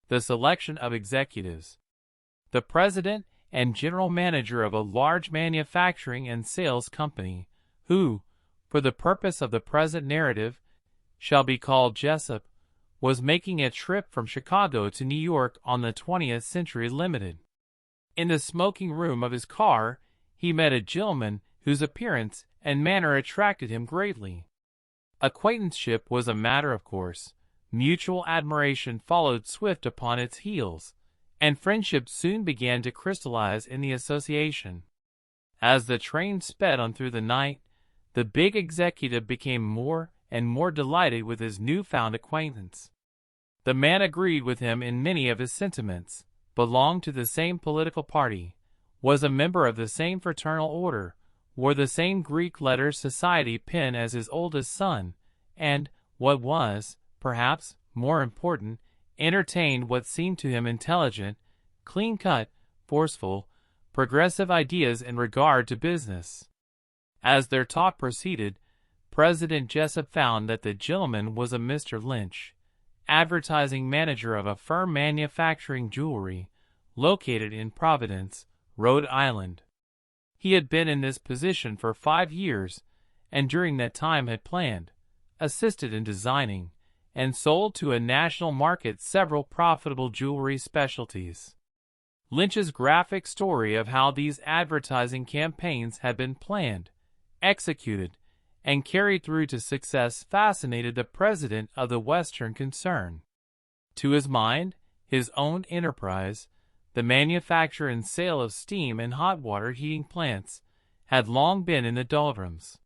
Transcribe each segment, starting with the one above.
The selection of executives. The president and general manager of a large manufacturing and sales company, who, for the purpose of the present narrative, shall be called Jessup, was making a trip from Chicago to New York on the 20th Century Limited. In the smoking room of his car, he met a gentleman whose appearance and manner attracted him greatly. Acquaintanceship was a matter of course. Mutual admiration followed swift upon its heels, and friendship soon began to crystallize in the association. As the train sped on through the night, the big executive became more and more delighted with his newfound acquaintance. The man agreed with him in many of his sentiments, belonged to the same political party, was a member of the same fraternal order, wore the same Greek letters society pin as his oldest son, and, what was, perhaps, more important, entertained what seemed to him intelligent, clean-cut, forceful, progressive ideas in regard to business. As their talk proceeded, President Jessup found that the gentleman was a Mr. Lynch, advertising manager of a firm manufacturing jewelry, located in Providence, Rhode Island. He had been in this position for 5 years, and during that time had planned, assisted in designing, and sold to a national market several profitable jewelry specialties. Lynch's graphic story of how these advertising campaigns had been planned, executed, and carried through to success fascinated the president of the Western concern. To his mind, his own enterprise, the manufacture and sale of steam and hot water heating plants, had long been in the doldrums.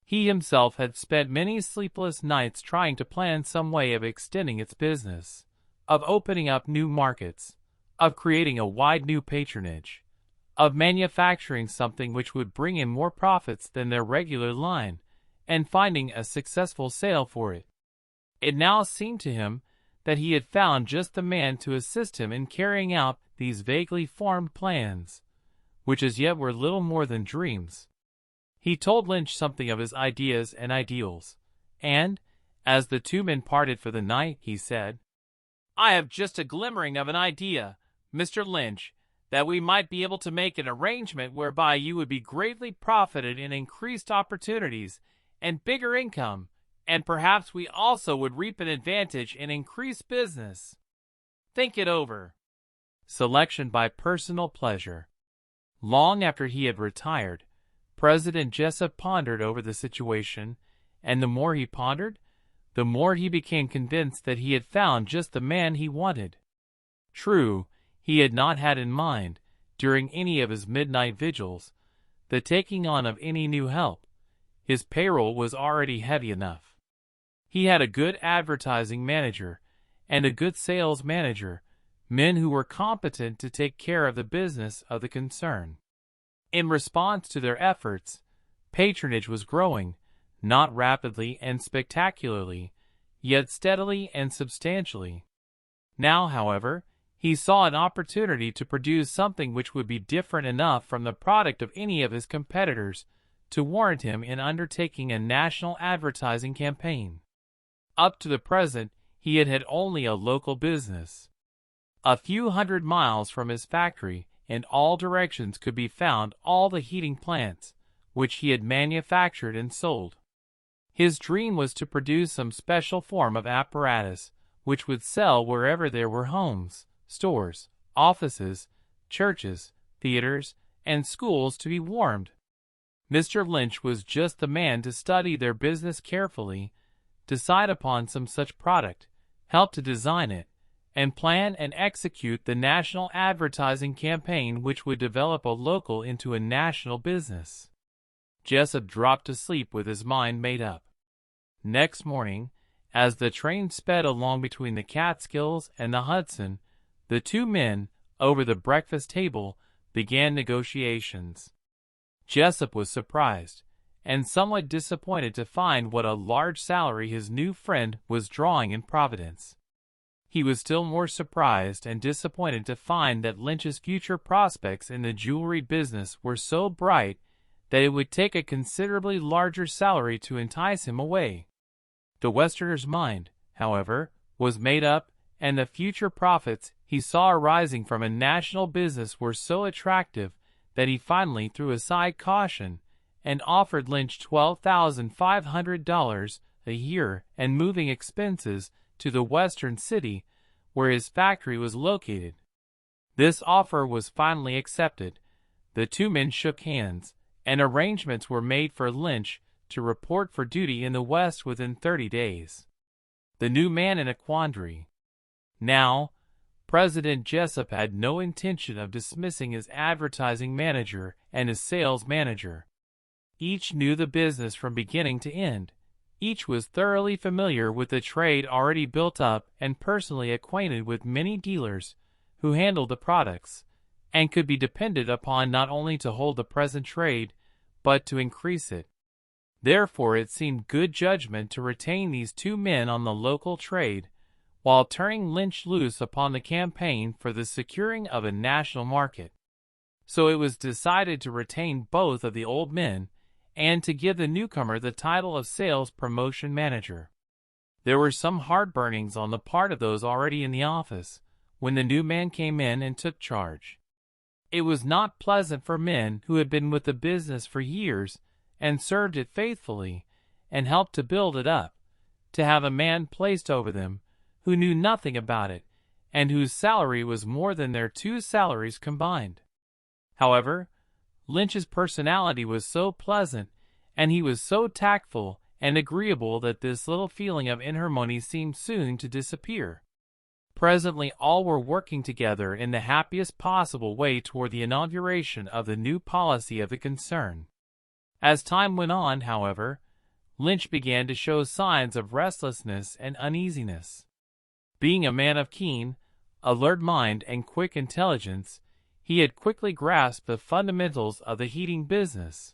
He himself had spent many sleepless nights trying to plan some way of extending its business, of opening up new markets, of creating a wide new patronage, of manufacturing something which would bring in more profits than their regular line, and finding a successful sale for it. It now seemed to him that he had found just the man to assist him in carrying out these vaguely formed plans, which as yet were little more than dreams. He told Lynch something of his ideas and ideals, and, as the two men parted for the night, he said, "I have just a glimmering of an idea, Mr. Lynch, that we might be able to make an arrangement whereby you would be greatly profited in increased opportunities and bigger income, and perhaps we also would reap an advantage in increased business. Think it over." Selection by personal pleasure. Long after he had retired, President Jessup pondered over the situation, and the more he pondered, the more he became convinced that he had found just the man he wanted. True, he had not had in mind, during any of his midnight vigils, the taking on of any new help. His payroll was already heavy enough. He had a good advertising manager and a good sales manager, men who were competent to take care of the business of the concern. In response to their efforts, patronage was growing, not rapidly and spectacularly, yet steadily and substantially. Now, however, he saw an opportunity to produce something which would be different enough from the product of any of his competitors to warrant him in undertaking a national advertising campaign. Up to the present, he had had only a local business. A few hundred miles from his factory, in all directions could be found all the heating plants, which he had manufactured and sold. His dream was to produce some special form of apparatus, which would sell wherever there were homes, stores, offices, churches, theaters, and schools to be warmed. Mr. Lynch was just the man to study their business carefully, decide upon some such product, help to design it, and plan and execute the national advertising campaign which would develop a local into a national business. Jessup dropped to sleep with his mind made up. Next morning, as the train sped along between the Catskills and the Hudson, the two men, over the breakfast table, began negotiations. Jessup was surprised, and somewhat disappointed to find what a large salary his new friend was drawing in Providence. He was still more surprised and disappointed to find that Lynch's future prospects in the jewelry business were so bright that it would take a considerably larger salary to entice him away. The Westerner's mind, however, was made up, and the future profits he saw arising from a national business were so attractive that he finally threw aside caution and offered Lynch $12,500 a year and moving expenses to the western city where his factory was located. This offer was finally accepted. The two men shook hands, and arrangements were made for Lynch to report for duty in the West within 30 days. The new man in a quandary. Now, President Jessup had no intention of dismissing his advertising manager and his sales manager. Each knew the business from beginning to end. Each was thoroughly familiar with the trade already built up and personally acquainted with many dealers who handled the products, and could be depended upon not only to hold the present trade, but to increase it. Therefore it seemed good judgment to retain these two men on the local trade, while turning Lynch loose upon the campaign for the securing of a national market. So it was decided to retain both of the old men, and to give the newcomer the title of Sales Promotion Manager. There were some heartburnings on the part of those already in the office, when the new man came in and took charge. It was not pleasant for men who had been with the business for years and served it faithfully and helped to build it up, to have a man placed over them who knew nothing about it and whose salary was more than their two salaries combined. However, Lynch's personality was so pleasant and he was so tactful and agreeable that this little feeling of inharmony seemed soon to disappear. Presently all were working together in the happiest possible way toward the inauguration of the new policy of the concern. As time went on, however, Lynch began to show signs of restlessness and uneasiness. Being a man of keen, alert mind and quick intelligence, he had quickly grasped the fundamentals of the heating business.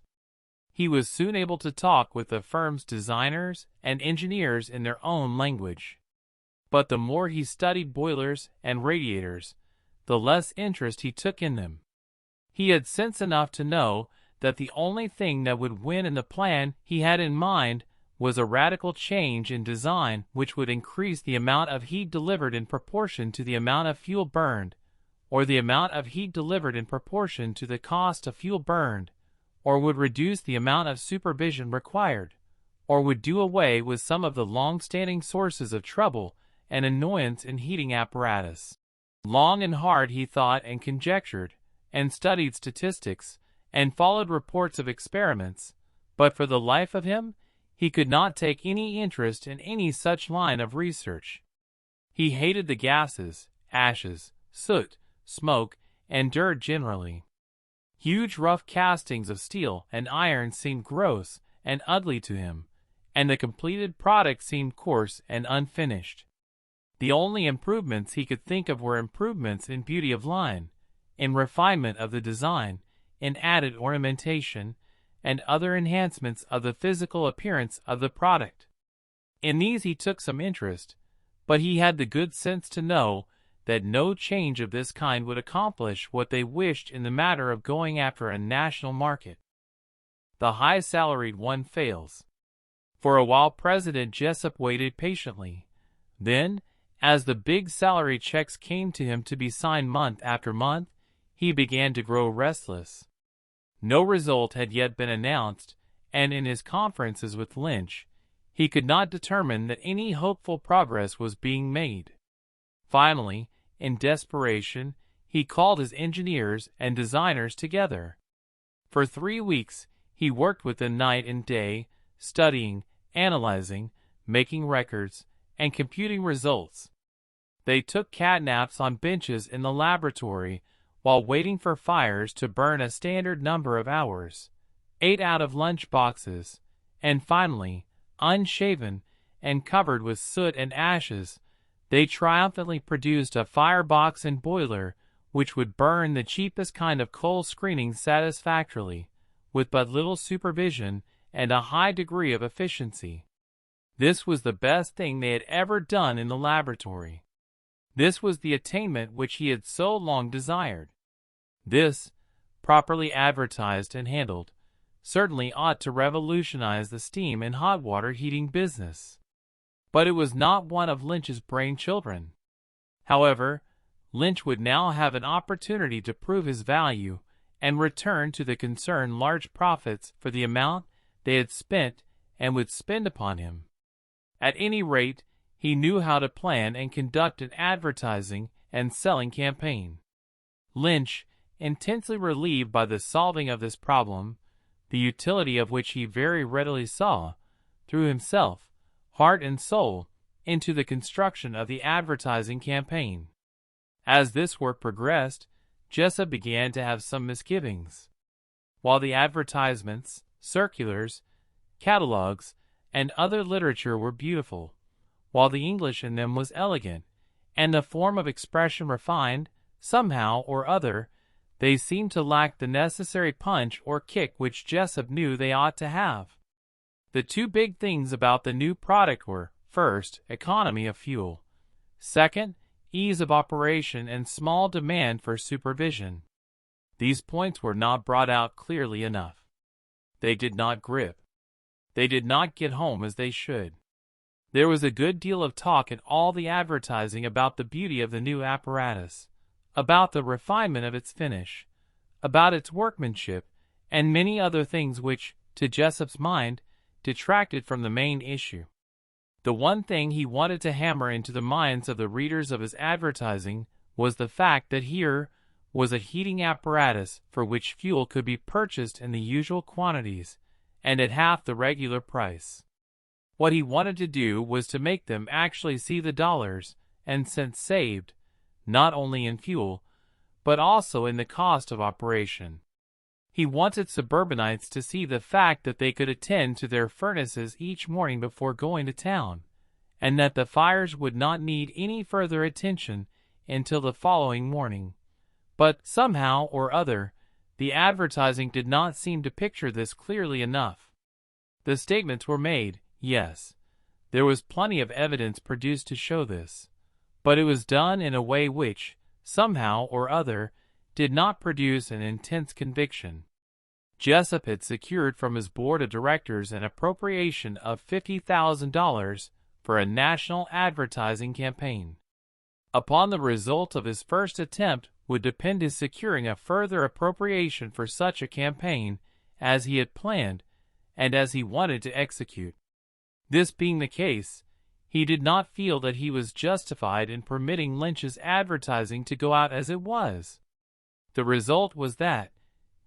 He was soon able to talk with the firm's designers and engineers in their own language. But the more he studied boilers and radiators, the less interest he took in them. He had sense enough to know that the only thing that would win in the plan he had in mind was a radical change in design which would increase the amount of heat delivered in proportion to the amount of fuel burned, or the amount of heat delivered in proportion to the cost of fuel burned, or would reduce the amount of supervision required, or would do away with some of the long-standing sources of trouble and annoyance in heating apparatus. Long and hard he thought and conjectured, and studied statistics, and followed reports of experiments, but for the life of him, he could not take any interest in any such line of research. He hated the gases, ashes, soot, smoke, and dirt generally. Huge rough castings of steel and iron seemed gross and ugly to him, and the completed product seemed coarse and unfinished. The only improvements he could think of were improvements in beauty of line, in refinement of the design, in added ornamentation, and other enhancements of the physical appearance of the product. In these he took some interest, but he had the good sense to know that no change of this kind would accomplish what they wished in the matter of going after a national market. The high-salaried one fails. For a while President Jessup waited patiently. Then, as the big salary checks came to him to be signed month after month, he began to grow restless. No result had yet been announced, and in his conferences with Lynch, he could not determine that any hopeful progress was being made. Finally, in desperation, he called his engineers and designers together. For 3 weeks, he worked with them night and day, studying, analyzing, making records, and computing results. They took catnaps on benches in the laboratory while waiting for fires to burn a standard number of hours, ate out of lunch boxes, and finally, unshaven and covered with soot and ashes, they triumphantly produced a firebox and boiler which would burn the cheapest kind of coal screening satisfactorily, with but little supervision and a high degree of efficiency. This was the best thing they had ever done in the laboratory. This was the attainment which he had so long desired. This, properly advertised and handled, certainly ought to revolutionize the steam and hot water heating business. But it was not one of Lynch's brain children. However, Lynch would now have an opportunity to prove his value and return to the concern large profits for the amount they had spent and would spend upon him. At any rate, he knew how to plan and conduct an advertising and selling campaign. Lynch, intensely relieved by the solving of this problem, the utility of which he very readily saw, threw himself, heart and soul, into the construction of the advertising campaign. As this work progressed, Jessup began to have some misgivings. While the advertisements, circulars, catalogs, and other literature were beautiful, while the English in them was elegant, and the form of expression refined, somehow or other, they seemed to lack the necessary punch or kick which Jessup knew they ought to have. The two big things about the new product were, first, economy of fuel; second, ease of operation and small demand for supervision. These points were not brought out clearly enough. They did not grip. They did not get home as they should. There was a good deal of talk in all the advertising about the beauty of the new apparatus, about the refinement of its finish, about its workmanship, and many other things which, to Jessup's mind, detracted from the main issue. The one thing he wanted to hammer into the minds of the readers of his advertising was the fact that here was a heating apparatus for which fuel could be purchased in the usual quantities and at half the regular price. What he wanted to do was to make them actually see the dollars and cents saved, not only in fuel, but also in the cost of operation. He wanted suburbanites to see the fact that they could attend to their furnaces each morning before going to town, and that the fires would not need any further attention until the following morning. But somehow or other, the advertising did not seem to picture this clearly enough. The statements were made, yes, there was plenty of evidence produced to show this, but it was done in a way which, somehow or other, did not produce an intense conviction. Jessup had secured from his board of directors an appropriation of $50,000 for a national advertising campaign. Upon the result of his first attempt would depend his securing a further appropriation for such a campaign as he had planned and as he wanted to execute. This being the case, he did not feel that he was justified in permitting Lynch's advertising to go out as it was. The result was that,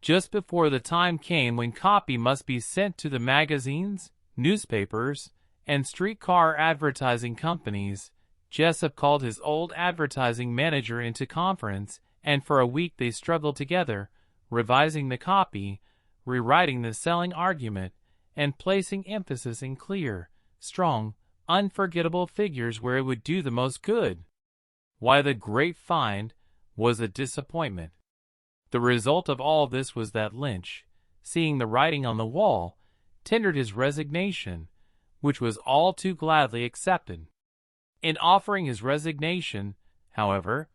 just before the time came when copy must be sent to the magazines, newspapers, and streetcar advertising companies, Jessup called his old advertising manager into conference, and for a week they struggled together, revising the copy, rewriting the selling argument, and placing emphasis in clear, strong, unforgettable figures where it would do the most good. Why, the great find was a disappointment. The result of all this was that Lynch, seeing the writing on the wall, tendered his resignation, which was all too gladly accepted. In offering his resignation, however,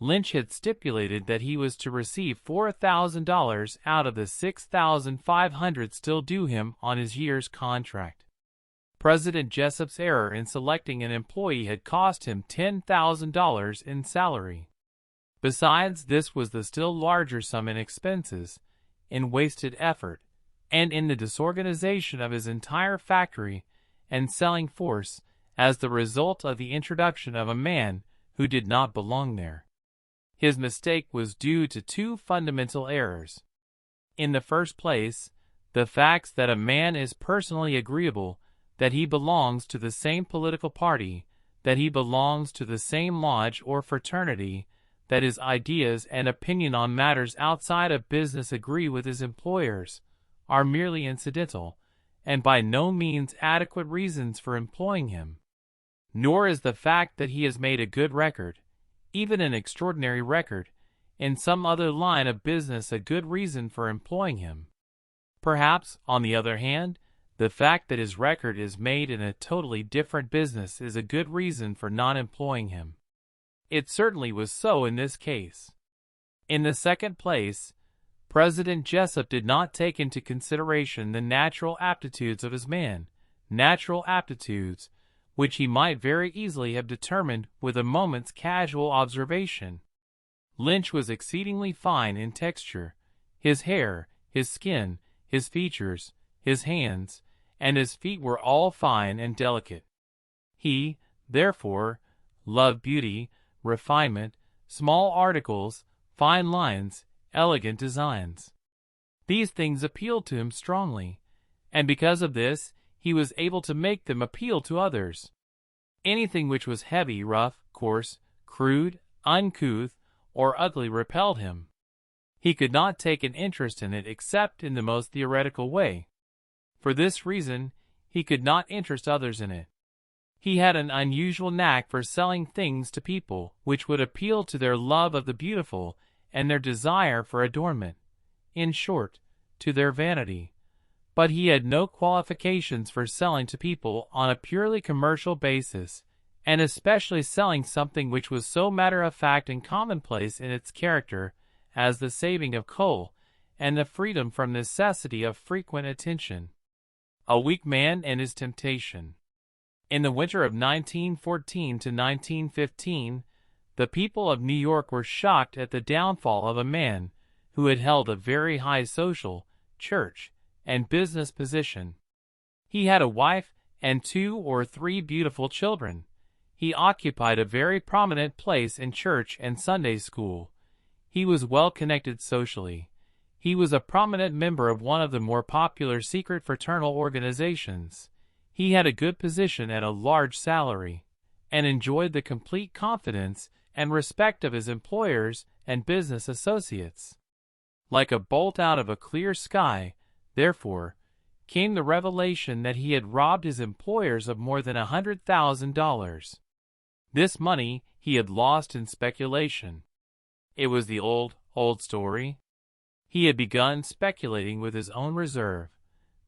Lynch had stipulated that he was to receive $4,000 out of the $6,500 still due him on his year's contract. President Jessup's error in selecting an employee had cost him $10,000 in salary. Besides, this was the still larger sum in expenses, in wasted effort, and in the disorganization of his entire factory and selling force as the result of the introduction of a man who did not belong there. His mistake was due to two fundamental errors. In the first place, the facts that a man is personally agreeable, that he belongs to the same political party, that he belongs to the same lodge or fraternity, that his ideas and opinion on matters outside of business agree with his employers, are merely incidental, and by no means adequate reasons for employing him. Nor is the fact that he has made a good record, even an extraordinary record, in some other line of business a good reason for employing him. Perhaps, on the other hand, the fact that his record is made in a totally different business is a good reason for not employing him. It certainly was so in this case. In the second place, President Jessup did not take into consideration the natural aptitudes of his man, natural aptitudes which he might very easily have determined with a moment's casual observation. Lynch was exceedingly fine in texture. His hair, his skin, his features, his hands, and his feet were all fine and delicate. He, therefore, loved beauty, refinement, small articles, fine lines, elegant designs. These things appealed to him strongly, and because of this, he was able to make them appeal to others. Anything which was heavy, rough, coarse, crude, uncouth, or ugly repelled him. He could not take an interest in it except in the most theoretical way. For this reason, he could not interest others in it. He had an unusual knack for selling things to people which would appeal to their love of the beautiful and their desire for adornment, in short, to their vanity. But he had no qualifications for selling to people on a purely commercial basis, and especially selling something which was so matter-of-fact and commonplace in its character as the saving of coal and the freedom from necessity of frequent attention. A Weak Man and His Temptation. In the winter of 1914 to 1915, the people of New York were shocked at the downfall of a man who had held a very high social, church, and business position. He had a wife and 2 or 3 beautiful children. He occupied a very prominent place in church and Sunday school. He was well connected socially. He was a prominent member of one of the more popular secret fraternal organizations. He had a good position and a large salary, and enjoyed the complete confidence and respect of his employers and business associates. Like a bolt out of a clear sky, therefore, came the revelation that he had robbed his employers of more than $100,000. This money he had lost in speculation. It was the old story. He had begun speculating with his own reserve.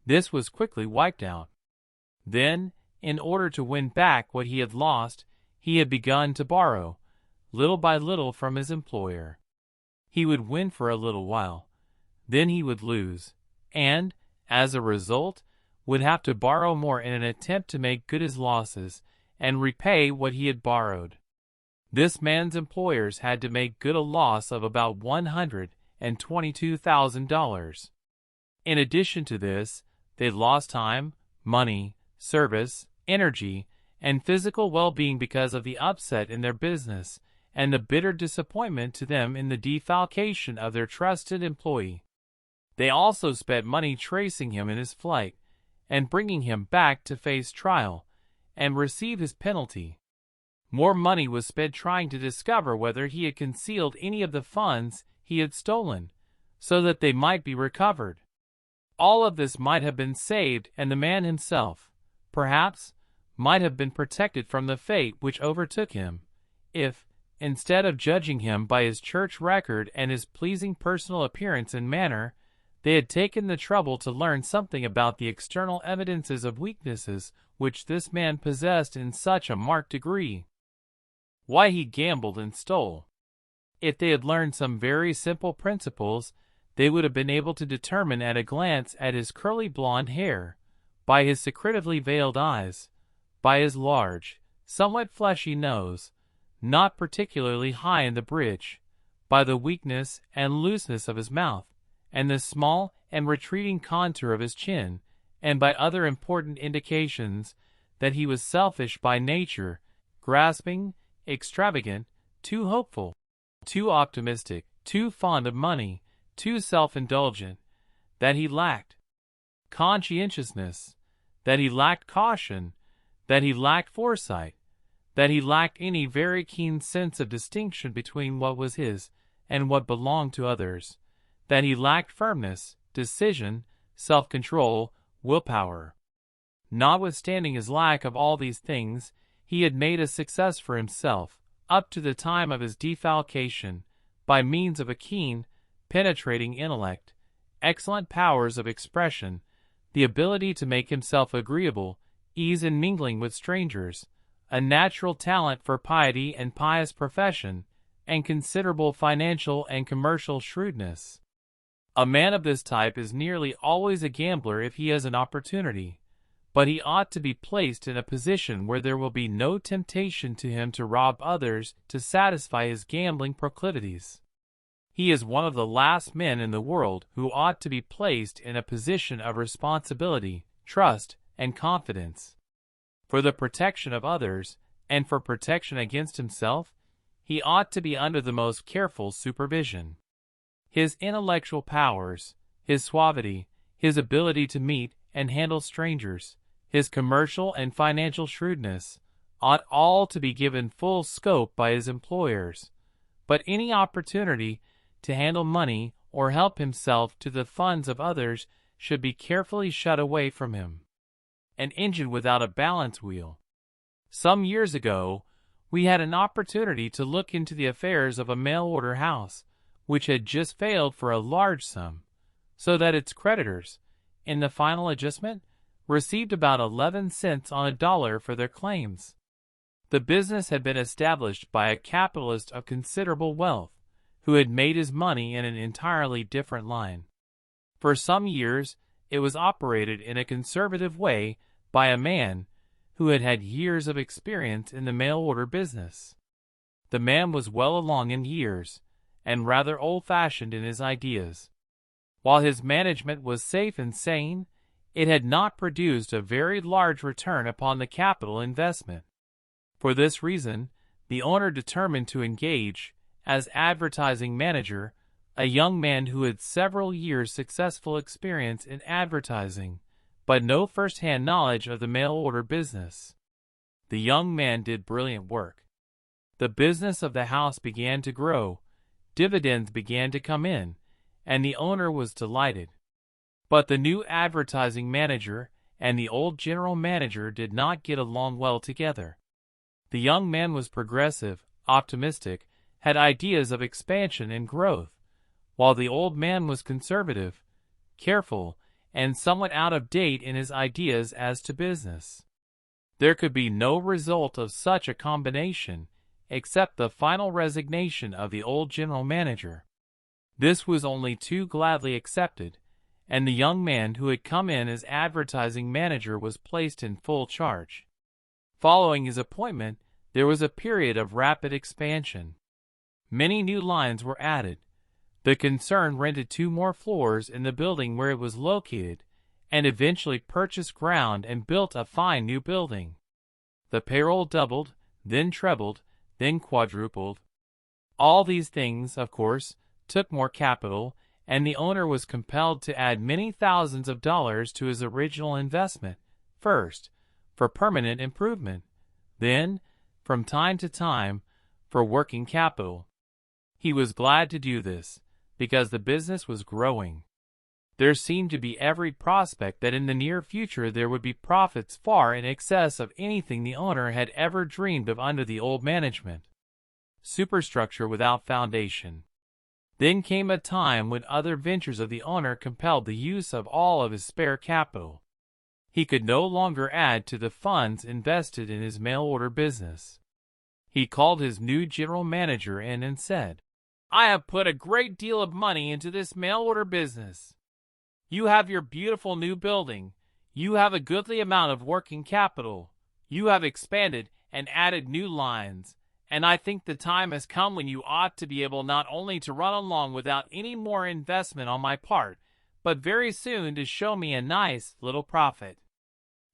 This was quickly wiped out. Then, in order to win back what he had lost, he had begun to borrow, little by little, from his employer. He would win for a little while. Then he would lose, and, as a result, would have to borrow more in an attempt to make good his losses and repay what he had borrowed. This man's employers had to make good a loss of about $122,000. In addition to this, they lost time, money, service, energy, and physical well-being because of the upset in their business and the bitter disappointment to them in the defalcation of their trusted employee. They also spent money tracing him in his flight and bringing him back to face trial and receive his penalty. More money was spent trying to discover whether he had concealed any of the funds he had stolen, so that they might be recovered. All of this might have been saved, and the man himself, perhaps, might have been protected from the fate which overtook him, if, instead of judging him by his church record and his pleasing personal appearance and manner, they had taken the trouble to learn something about the external evidences of weaknesses which this man possessed in such a marked degree. Why he gambled and stole. If they had learned some very simple principles, they would have been able to determine at a glance at his curly blonde hair, by his secretively veiled eyes, by his large, somewhat fleshy nose, not particularly high in the bridge, by the weakness and looseness of his mouth, and the small and retreating contour of his chin, and by other important indications that he was selfish by nature, grasping, extravagant, too hopeful, too optimistic, too fond of money, too self-indulgent, that he lacked conscientiousness, that he lacked caution, that he lacked foresight, that he lacked any very keen sense of distinction between what was his and what belonged to others, that he lacked firmness, decision, self-control, willpower. Notwithstanding his lack of all these things, he had made a success for himself, up to the time of his defalcation, by means of a keen, penetrating intellect, excellent powers of expression, the ability to make himself agreeable, ease in mingling with strangers, a natural talent for piety and pious profession, and considerable financial and commercial shrewdness. A man of this type is nearly always a gambler if he has an opportunity, but he ought to be placed in a position where there will be no temptation to him to rob others to satisfy his gambling proclivities. He is one of the last men in the world who ought to be placed in a position of responsibility, trust, and confidence. For the protection of others, and for protection against himself, he ought to be under the most careful supervision. His intellectual powers, his suavity, his ability to meet and handle strangers, his commercial and financial shrewdness, ought all to be given full scope by his employers, but any opportunity to handle money or help himself to the funds of others should be carefully shut away from him. An engine without a balance wheel. Some years ago, we had an opportunity to look into the affairs of a mail-order house, which had just failed for a large sum, so that its creditors, in the final adjustment, received about 11 cents on a dollar for their claims. The business had been established by a capitalist of considerable wealth, who had made his money in an entirely different line. For some years, it was operated in a conservative way by a man who had had years of experience in the mail-order business. The man was well along in years, and rather old-fashioned in his ideas. While his management was safe and sane, it had not produced a very large return upon the capital investment. For this reason, the owner determined to engage, as advertising manager, a young man who had several years' successful experience in advertising, but no first-hand knowledge of the mail-order business. The young man did brilliant work. The business of the house began to grow, dividends began to come in, and the owner was delighted. But the new advertising manager and the old general manager did not get along well together. The young man was progressive, optimistic, had ideas of expansion and growth, while the old man was conservative, careful, and somewhat out of date in his ideas as to business. There could be no result of such a combination except the final resignation of the old general manager. This was only too gladly accepted, and the young man who had come in as advertising manager was placed in full charge. Following his appointment, there was a period of rapid expansion. Many new lines were added. The concern rented 2 more floors in the building where it was located, and eventually purchased ground and built a fine new building. The payroll doubled, then trebled, then quadrupled. All these things, of course, took more capital, and the owner was compelled to add many thousands of dollars to his original investment, first, for permanent improvement, then, from time to time, for working capital. He was glad to do this, because the business was growing. There seemed to be every prospect that in the near future there would be profits far in excess of anything the owner had ever dreamed of under the old management. Superstructure without foundation. Then came a time when other ventures of the owner compelled the use of all of his spare capital. He could no longer add to the funds invested in his mail-order business. He called his new general manager in and said, "I have put a great deal of money into this mail-order business. You have your beautiful new building. You have a goodly amount of working capital. You have expanded and added new lines, and I think the time has come when you ought to be able not only to run along without any more investment on my part, but very soon to show me a nice little profit.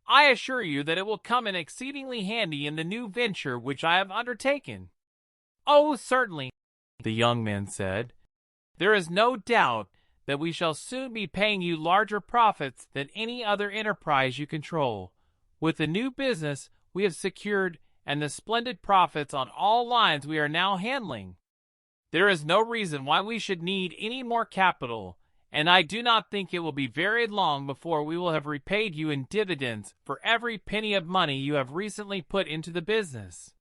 I assure you that it will come in exceedingly handy in the new venture which I have undertaken." "Oh, certainly," the young man said. "There is no doubt that we shall soon be paying you larger profits than any other enterprise you control, with the new business we have secured and the splendid profits on all lines we are now handling. There is no reason why we should need any more capital, and I do not think it will be very long before we will have repaid you in dividends for every penny of money you have recently put into the business."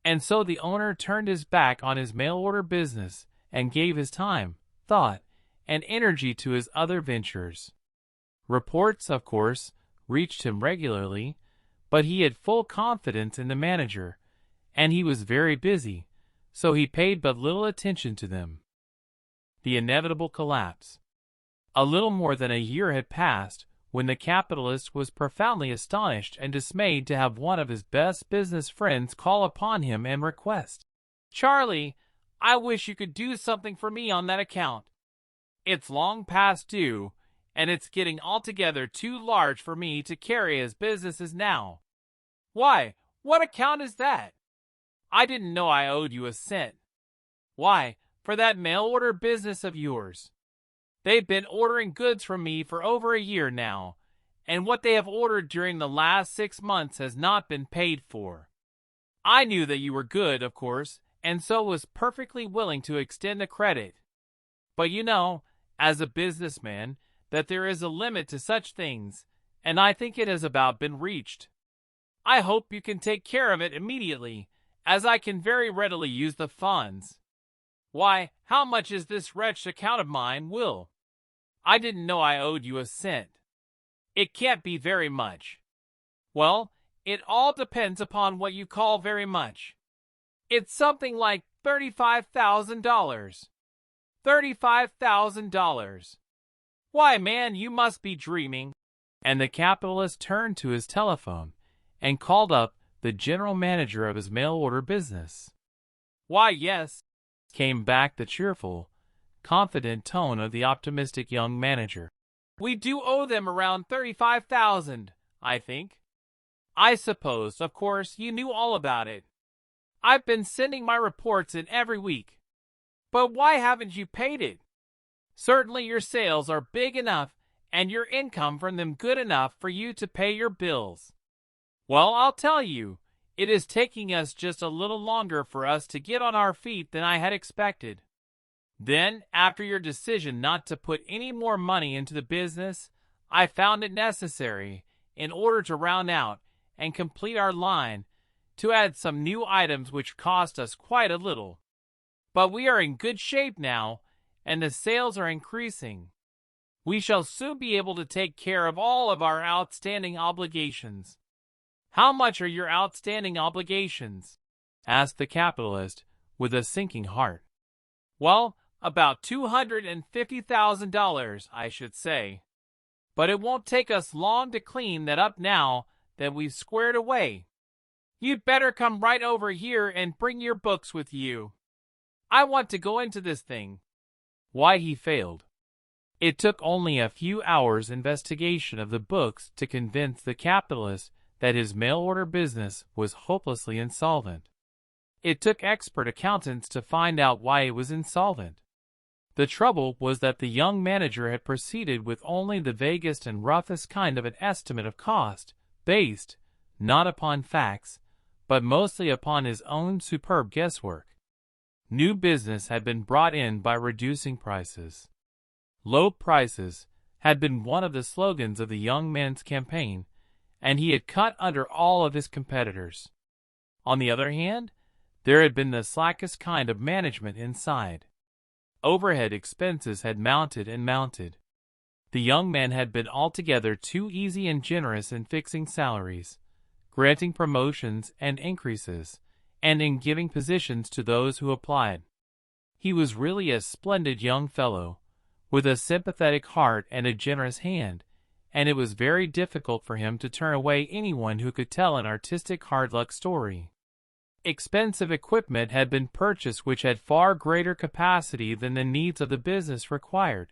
And so the owner turned his back on his mail-order business and gave his time, thought, and energy to his other ventures. Reports, of course, reached him regularly, but he had full confidence in the manager, and he was very busy, so he paid but little attention to them. The inevitable collapse. A little more than a year had passed when the capitalist was profoundly astonished and dismayed to have one of his best business friends call upon him and request, "Charlie, I wish you could do something for me on that account. It's long past due, and it's getting altogether too large for me to carry as business is now." "Why, what account is that? I didn't know I owed you a cent." "Why, for that mail-order business of yours. They've been ordering goods from me for over a year now, and what they have ordered during the last 6 months has not been paid for. I knew that you were good, of course, and so was perfectly willing to extend the credit. But you know, as a businessman, that there is a limit to such things, and I think it has about been reached. I hope you can take care of it immediately, as I can very readily use the funds." "Why, how much is this wretched account of mine, Will? I didn't know I owed you a cent." "It can't be very much." "Well, it all depends upon what you call very much. It's something like $35,000. $35,000. Why, man, you must be dreaming." And the capitalist turned to his telephone and called up the general manager of his mail-order business. "Why, yes," came back the cheerful, confident tone of the optimistic young manager. "We do owe them around 35,000, I think. I suppose, of course, you knew all about it. I've been sending my reports in every week. But why haven't you paid it? Certainly your sales are big enough and your income from them good enough for you to pay your bills." "Well, I'll tell you, it is taking us just a little longer for us to get on our feet than I had expected. Then, after your decision not to put any more money into the business, I found it necessary, in order to round out and complete our line, to add some new items which cost us quite a little. But we are in good shape now, and the sales are increasing. We shall soon be able to take care of all of our outstanding obligations." "How much are your outstanding obligations?" asked the capitalist with a sinking heart. "Well, about $250,000, I should say. But it won't take us long to clean that up now that we've squared away. You'd better come right over here and bring your books with you. I want to go into this thing." Why he failed. It took only a few hours' investigation of the books to convince the capitalist that his mail-order business was hopelessly insolvent. It took expert accountants to find out why it was insolvent. The trouble was that the young manager had proceeded with only the vaguest and roughest kind of an estimate of cost, based, not upon facts, but mostly upon his own superb guesswork. New business had been brought in by reducing prices. Low prices had been one of the slogans of the young man's campaign, and he had cut under all of his competitors. On the other hand, there had been the slackest kind of management inside. Overhead expenses had mounted and mounted. The young man had been altogether too easy and generous in fixing salaries, granting promotions and increases, and in giving positions to those who applied. He was really a splendid young fellow, with a sympathetic heart and a generous hand, and it was very difficult for him to turn away anyone who could tell an artistic hard-luck story. Expensive equipment had been purchased which had far greater capacity than the needs of the business required.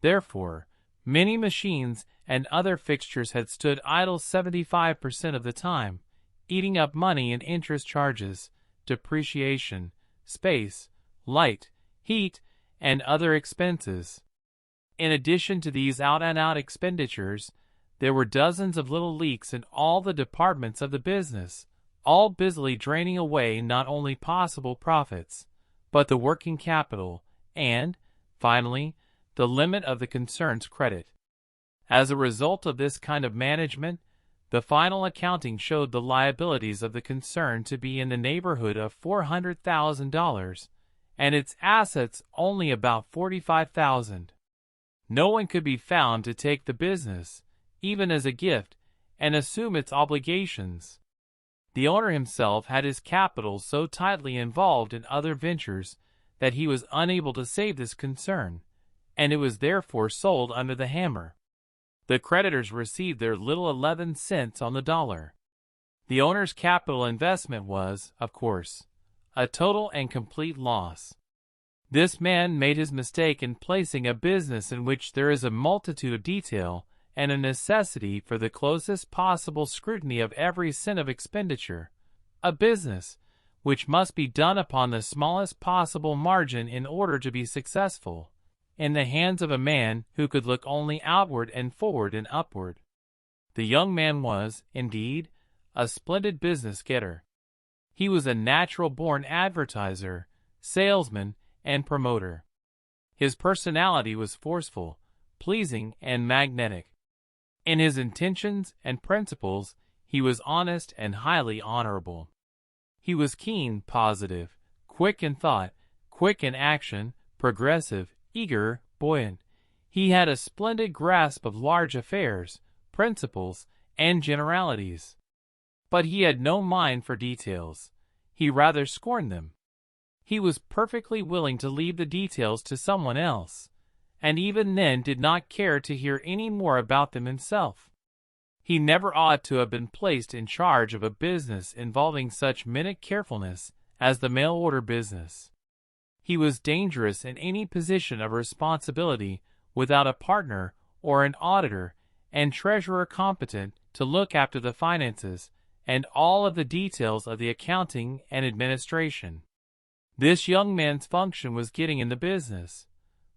Therefore, many machines and other fixtures had stood idle 75% of the time, eating up money in interest charges, depreciation, space, light, heat, and other expenses. In addition to these out-and-out expenditures, there were dozens of little leaks in all the departments of the business, all busily draining away not only possible profits, but the working capital, and, finally, the limit of the concern's credit. As a result of this kind of management, the final accounting showed the liabilities of the concern to be in the neighborhood of $400,000, and its assets only about $45,000. No one could be found to take the business, even as a gift, and assume its obligations. The owner himself had his capital so tightly involved in other ventures that he was unable to save this concern, and it was therefore sold under the hammer. The creditors received their little 11 cents on the dollar. The owner's capital investment was, of course, a total and complete loss. This man made his mistake in placing a business in which there is a multitude of detail and a necessity for the closest possible scrutiny of every cent of expenditure, a business which must be done upon the smallest possible margin in order to be successful, in the hands of a man who could look only outward and forward and upward. The young man was, indeed, a splendid business getter. He was a natural-born advertiser, salesman, and promoter. His personality was forceful, pleasing, and magnetic. In his intentions and principles, he was honest and highly honorable. He was keen, positive, quick in thought, quick in action, progressive, eager, buoyant. He had a splendid grasp of large affairs, principles, and generalities. But he had no mind for details. He rather scorned them. He was perfectly willing to leave the details to someone else, and even then did not care to hear any more about them himself. He never ought to have been placed in charge of a business involving such minute carefulness as the mail-order business. He was dangerous in any position of responsibility without a partner or an auditor and treasurer competent to look after the finances and all of the details of the accounting and administration. This young man's function was getting in the business,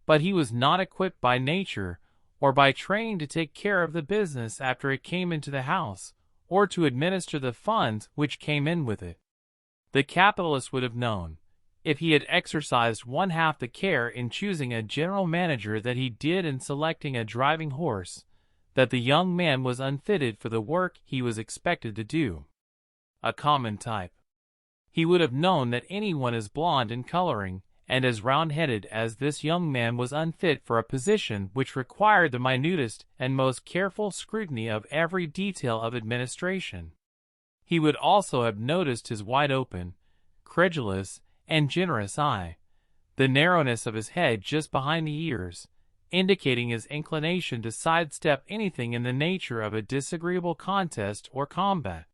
but he was not equipped by nature or by training to take care of the business after it came into the house, or to administer the funds which came in with it. The capitalist would have known, if he had exercised one half the care in choosing a general manager that he did in selecting a driving horse, that the young man was unfitted for the work he was expected to do. A common type. He would have known that anyone as blond in coloring and as round-headed as this young man was unfit for a position which required the minutest and most careful scrutiny of every detail of administration. He would also have noticed his wide-open, credulous, and generous eye, the narrowness of his head just behind the ears, indicating his inclination to sidestep anything in the nature of a disagreeable contest or combat,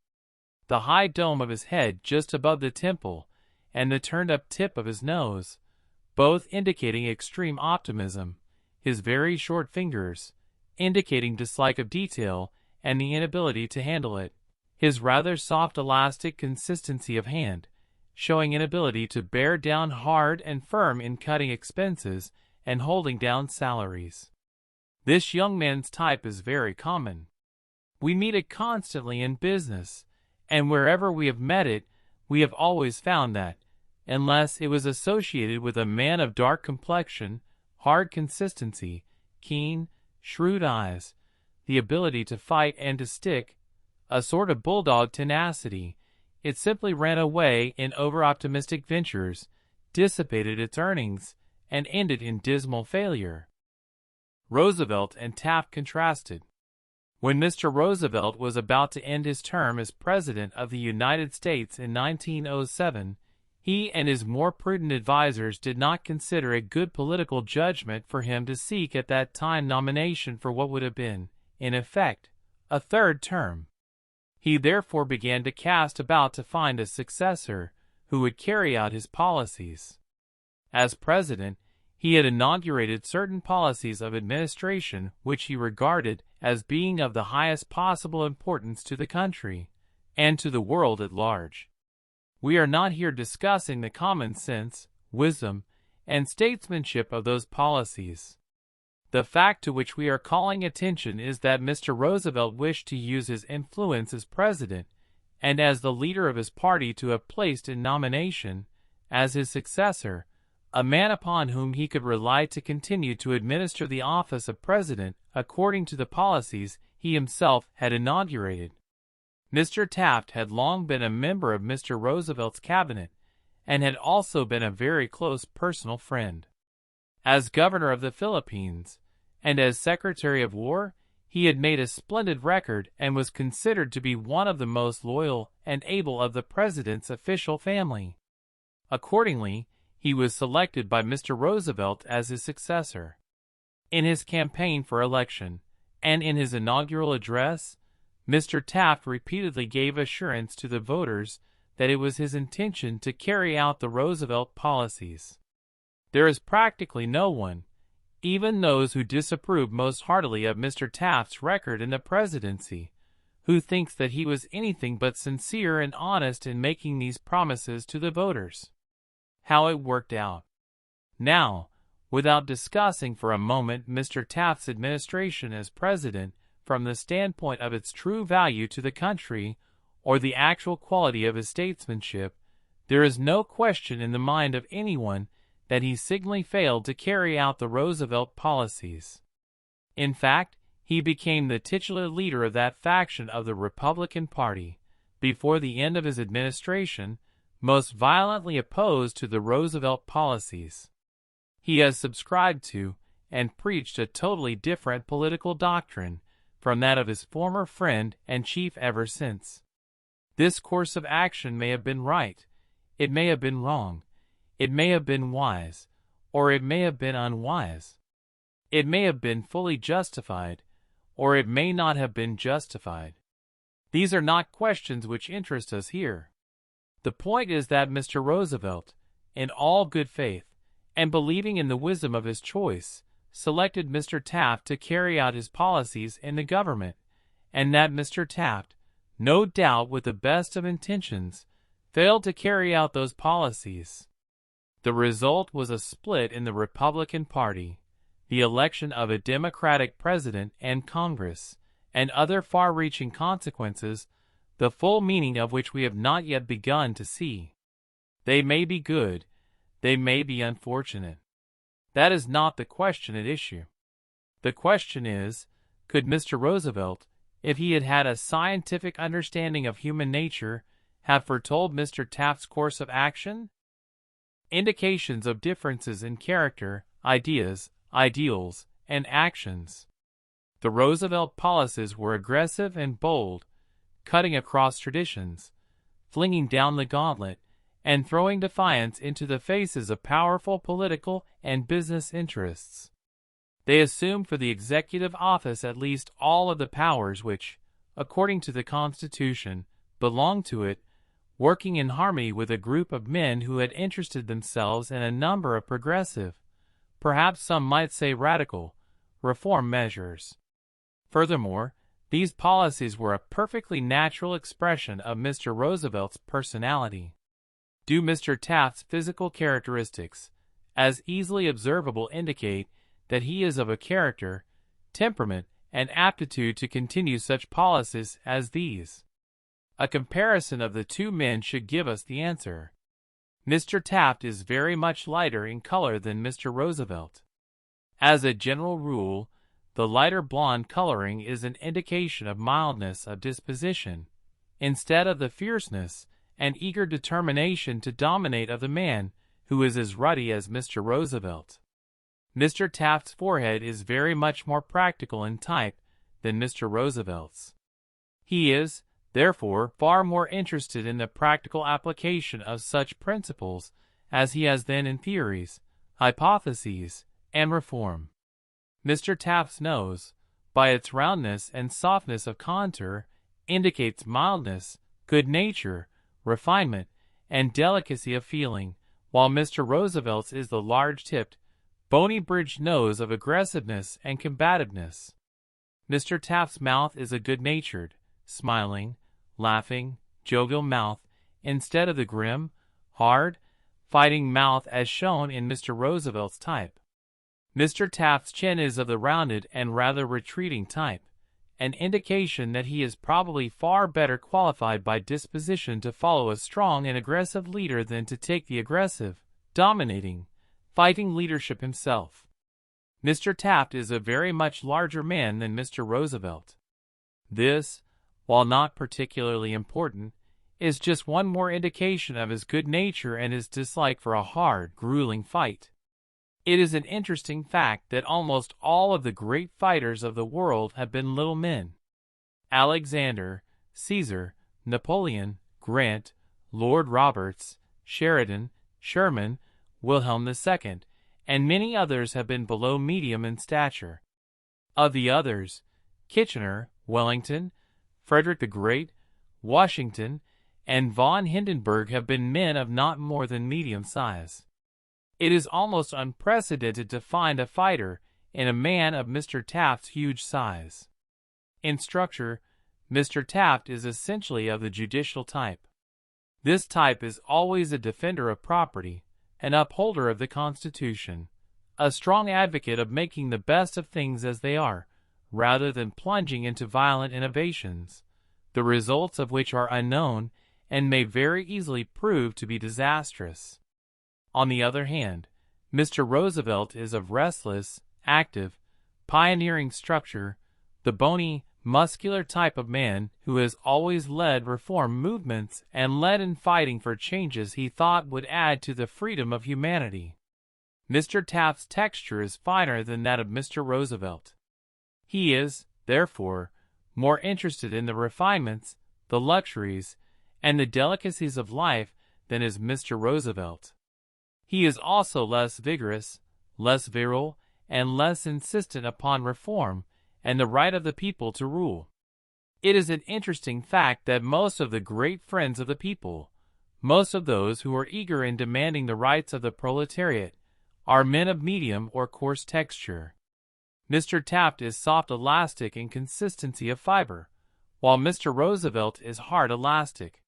the high dome of his head just above the temple, and the turned-up tip of his nose, both indicating extreme optimism, his very short fingers, indicating dislike of detail and the inability to handle it, his rather soft elastic consistency of hand, showing inability to bear down hard and firm in cutting expenses and holding down salaries. This young man's type is very common. We meet it constantly in business, and wherever we have met it, we have always found that, unless it was associated with a man of dark complexion, hard consistency, keen, shrewd eyes, the ability to fight and to stick, a sort of bulldog tenacity, it simply ran away in over-optimistic ventures, dissipated its earnings, and ended in dismal failure. Roosevelt and Taft contrasted. When Mr. Roosevelt was about to end his term as President of the United States in 1907, he and his more prudent advisers did not consider it good political judgment for him to seek at that time nomination for what would have been, in effect, a third term. He therefore began to cast about to find a successor who would carry out his policies. As President, he had inaugurated certain policies of administration which he regarded as being of the highest possible importance to the country and to the world at large. We are not here discussing the common sense, wisdom, and statesmanship of those policies. The fact to which we are calling attention is that Mr. Roosevelt wished to use his influence as president and as the leader of his party to have placed in nomination, as his successor, a man upon whom he could rely to continue to administer the office of president according to the policies he himself had inaugurated. Mr. Taft had long been a member of Mr. Roosevelt's cabinet, and had also been a very close personal friend. As governor of the Philippines, and as Secretary of War, he had made a splendid record and was considered to be one of the most loyal and able of the President's official family. Accordingly, he was selected by Mr. Roosevelt as his successor. In his campaign for election, and in his inaugural address, Mr. Taft repeatedly gave assurance to the voters that it was his intention to carry out the Roosevelt policies. There is practically no one, even those who disapprove most heartily of Mr. Taft's record in the presidency, who thinks that he was anything but sincere and honest in making these promises to the voters. How it worked out. Now, without discussing for a moment Mr. Taft's administration as president from the standpoint of its true value to the country or the actual quality of his statesmanship, there is no question in the mind of anyone that he signally failed to carry out the Roosevelt policies. In fact, he became the titular leader of that faction of the Republican Party, before the end of his administration, most violently opposed to the Roosevelt policies. He has subscribed to and preached a totally different political doctrine from that of his former friend and chief ever since. This course of action may have been right, it may have been wrong, it may have been wise, or it may have been unwise. It may have been fully justified, or it may not have been justified. These are not questions which interest us here. The point is that Mr. Roosevelt, in all good faith, and believing in the wisdom of his choice, selected Mr. Taft to carry out his policies in the government, and that Mr. Taft, no doubt with the best of intentions, failed to carry out those policies. The result was a split in the Republican Party, the election of a Democratic president and Congress, and other far-reaching consequences, the full meaning of which we have not yet begun to see. They may be good, they may be unfortunate. That is not the question at issue. The question is, could Mr. Roosevelt, if he had had a scientific understanding of human nature, have foretold Mr. Taft's course of action? Indications of differences in character, ideas, ideals, and actions. The Roosevelt policies were aggressive and bold, cutting across traditions, flinging down the gauntlet, and throwing defiance into the faces of powerful political and business interests. They assumed for the executive office at least all of the powers which, according to the Constitution, belonged to it, working in harmony with a group of men who had interested themselves in a number of progressive, perhaps some might say radical, reform measures. Furthermore, these policies were a perfectly natural expression of Mr. Roosevelt's personality. Do Mr. Taft's physical characteristics, as easily observable, indicate that he is of a character, temperament, and aptitude to continue such policies as these? A comparison of the two men should give us the answer. Mr. Taft is very much lighter in color than Mr. Roosevelt. As a general rule, the lighter blonde coloring is an indication of mildness of disposition, instead of the fierceness and eager determination to dominate of the man who is as ruddy as Mr. Roosevelt. Mr. Taft's forehead is very much more practical in type than Mr. Roosevelt's. He is, therefore, far more interested in the practical application of such principles as he has been in theories, hypotheses, and reform. Mr. Taft's nose, by its roundness and softness of contour, indicates mildness, good nature, refinement, and delicacy of feeling, while Mr. Roosevelt's is the large-tipped, bony-bridged nose of aggressiveness and combativeness. Mr. Taft's mouth is a good-natured, smiling, laughing, jovial mouth, instead of the grim, hard, fighting mouth as shown in Mr. Roosevelt's type. Mr. Taft's chin is of the rounded and rather retreating type, an indication that he is probably far better qualified by disposition to follow a strong and aggressive leader than to take the aggressive, dominating, fighting leadership himself. Mr. Taft is a very much larger man than Mr. Roosevelt. This, while not particularly important, is just one more indication of his good nature and his dislike for a hard, grueling fight. It is an interesting fact that almost all of the great fighters of the world have been little men. Alexander, Caesar, Napoleon, Grant, Lord Roberts, Sheridan, Sherman, Wilhelm II, and many others have been below medium in stature. Of the others, Kitchener, Wellington, Frederick the Great, Washington, and von Hindenburg have been men of not more than medium size. It is almost unprecedented to find a fighter in a man of Mr. Taft's huge size. In structure, Mr. Taft is essentially of the judicial type. This type is always a defender of property, an upholder of the Constitution, a strong advocate of making the best of things as they are, rather than plunging into violent innovations, the results of which are unknown and may very easily prove to be disastrous. On the other hand, Mr. Roosevelt is of restless, active, pioneering structure, the bony, muscular type of man who has always led reform movements and led in fighting for changes he thought would add to the freedom of humanity. Mr. Taft's texture is finer than that of Mr. Roosevelt. He is, therefore, more interested in the refinements, the luxuries, and the delicacies of life than is Mr. Roosevelt. He is also less vigorous, less virile, and less insistent upon reform and the right of the people to rule. It is an interesting fact that most of the great friends of the people, most of those who are eager in demanding the rights of the proletariat, are men of medium or coarse texture. Mr. Taft is soft elastic in consistency of fiber, while Mr. Roosevelt is hard elastic.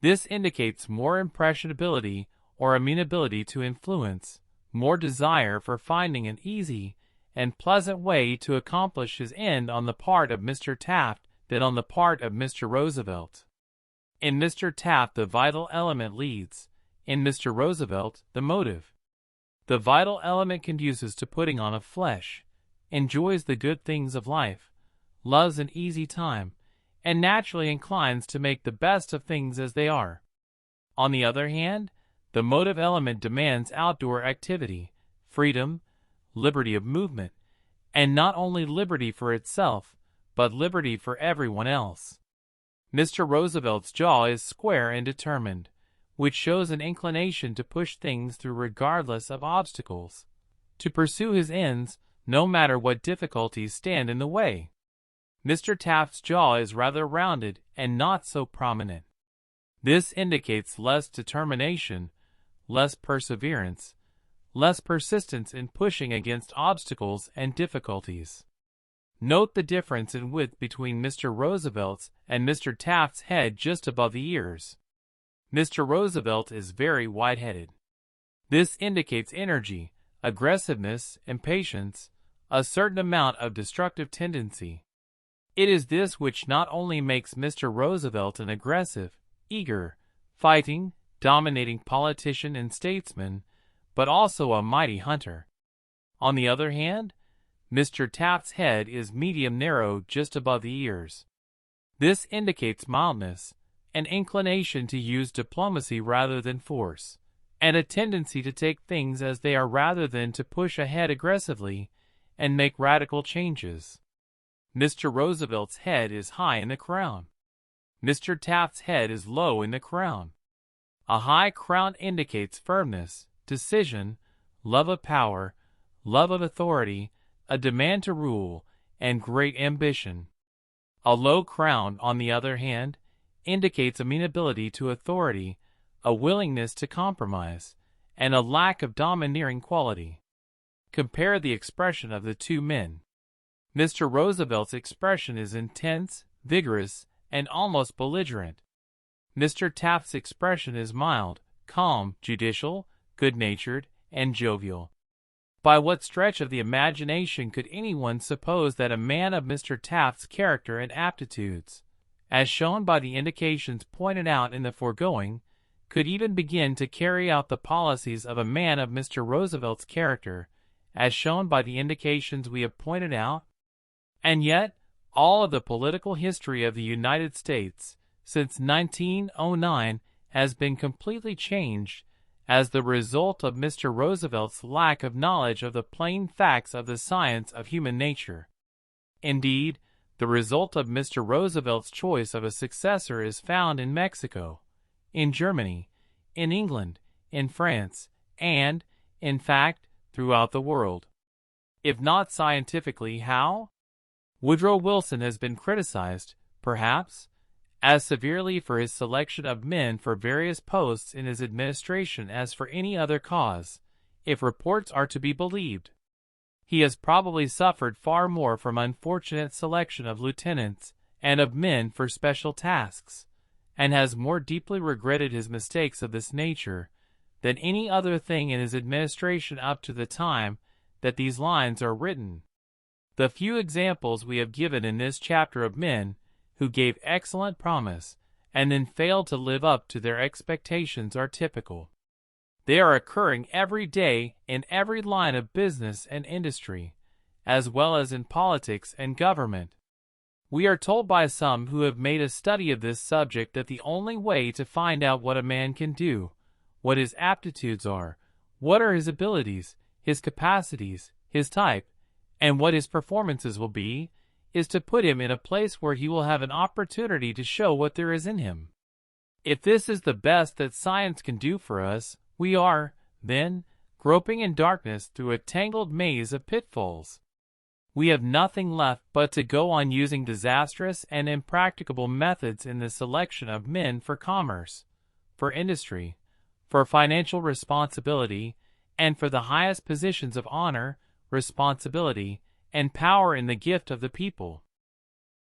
This indicates more impressionability or amenability to influence, more desire for finding an easy and pleasant way to accomplish his end on the part of Mr. Taft than on the part of Mr. Roosevelt. In Mr. Taft the vital element leads, in Mr. Roosevelt the motive. The vital element conduces to putting on of flesh, enjoys the good things of life, loves an easy time, and naturally inclines to make the best of things as they are. On the other hand, the motive element demands outdoor activity, freedom, liberty of movement, and not only liberty for itself, but liberty for everyone else. Mr. Roosevelt's jaw is square and determined, which shows an inclination to push things through regardless of obstacles, to pursue his ends no matter what difficulties stand in the way. Mr. Taft's jaw is rather rounded and not so prominent. This indicates less determination, less perseverance, less persistence in pushing against obstacles and difficulties. Note the difference in width between Mr. Roosevelt's and Mr. Taft's head just above the ears. Mr. Roosevelt is very wide-headed. This indicates energy, aggressiveness, impatience, a certain amount of destructive tendency. It is this which not only makes Mr. Roosevelt an aggressive, eager, fighting, dominating politician and statesman, but also a mighty hunter. On the other hand, Mr. Taft's head is medium narrow just above the ears. This indicates mildness, an inclination to use diplomacy rather than force, and a tendency to take things as they are rather than to push ahead aggressively and make radical changes. Mr. Roosevelt's head is high in the crown. Mr. Taft's head is low in the crown. A high crown indicates firmness, decision, love of power, love of authority, a demand to rule, and great ambition. A low crown, on the other hand, indicates amenability to authority, a willingness to compromise, and a lack of domineering quality. Compare the expression of the two men. Mr. Roosevelt's expression is intense, vigorous, and almost belligerent. Mr. Taft's expression is mild, calm, judicial, good-natured, and jovial. By what stretch of the imagination could anyone suppose that a man of Mr. Taft's character and aptitudes, as shown by the indications pointed out in the foregoing, could even begin to carry out the policies of a man of Mr. Roosevelt's character, as shown by the indications we have pointed out? And yet, all of the political history of the United States since 1909 has been completely changed as the result of Mr. Roosevelt's lack of knowledge of the plain facts of the science of human nature. Indeed, the result of Mr. Roosevelt's choice of a successor is found in Mexico, in Germany, in England, in France, and, in fact, throughout the world. If not scientifically, how? Woodrow Wilson has been criticized, perhaps, as severely for his selection of men for various posts in his administration as for any other cause, if reports are to be believed. He has probably suffered far more from unfortunate selection of lieutenants and of men for special tasks, and has more deeply regretted his mistakes of this nature than any other thing in his administration up to the time that these lines are written. The few examples we have given in this chapter of men who gave excellent promise and then failed to live up to their expectations are typical. They are occurring every day in every line of business and industry, as well as in politics and government. We are told by some who have made a study of this subject that the only way to find out what a man can do, what his aptitudes are, what are his abilities, his capacities, his type, and what his performances will be, is to put him in a place where he will have an opportunity to show what there is in him. If this is the best that science can do for us, we are, then, groping in darkness through a tangled maze of pitfalls. We have nothing left but to go on using disastrous and impracticable methods in the selection of men for commerce, for industry, for financial responsibility, and for the highest positions of honor, responsibility, and power in the gift of the people.